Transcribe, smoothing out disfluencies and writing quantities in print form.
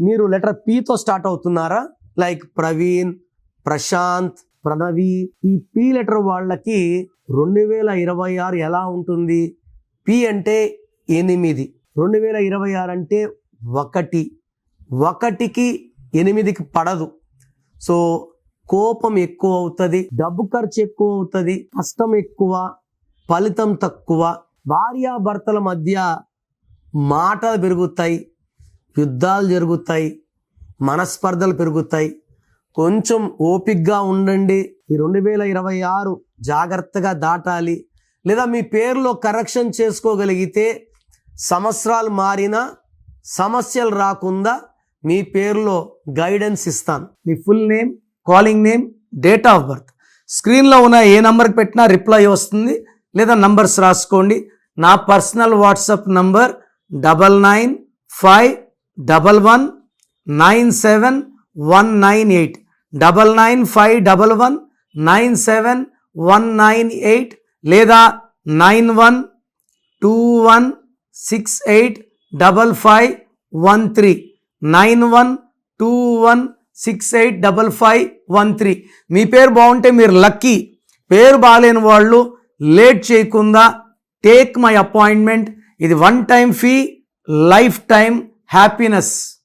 మీరు letter పితో start అవుతున్నారా? Like Praveen, Prashanth, Pranavi. ఈ పి లెటర్ వాళ్ళకి 2026 ఎలా ఉంటుంది? పి అంటే 8, 2026 అంటే 1, 1కి 8కి పడదు. సో కోపం ఎక్కువ అవుతుంది, డబ్బు ఖర్చు ఎక్కువ అవుతుంది, కష్టం ఎక్కువ, ఫలితం తక్కువ. భార్యాభర్తల మధ్య మాటలు పెరుగుతాయి, యుద్ధాలు జరుగుతాయి, మనస్పర్ధలు పెరుగుతాయి. కొంచెం ఓపికగా ఉండండి. ఈ 2026 జాగ్రత్తగా దాటాలి. లేదా మీ పేరులో కరెక్షన్ చేసుకోగలిగితే సంవత్సరాలు మారినా సమస్యలు రాకుండా మీ పేరులో గైడెన్స్ ఇస్తాను. మీ full name, calling name, date of birth స్క్రీన్లో ఉన్న ఏ నంబర్కి పెట్టినా రిప్లై వస్తుంది. లేదా నంబర్స్ రాసుకోండి. నా పర్సనల్ వాట్సాప్ నంబర్ 9951197198 9951197198 లేదా 9121685513 9121685513. మీ పేరు బాగుంటే మీరు లక్కీ. పేరు బాగాలేని వాళ్ళు లేట్ చేయకుండా టేక్ మై అపాయింట్మెంట్. ఇది 1 time fee, life time happiness.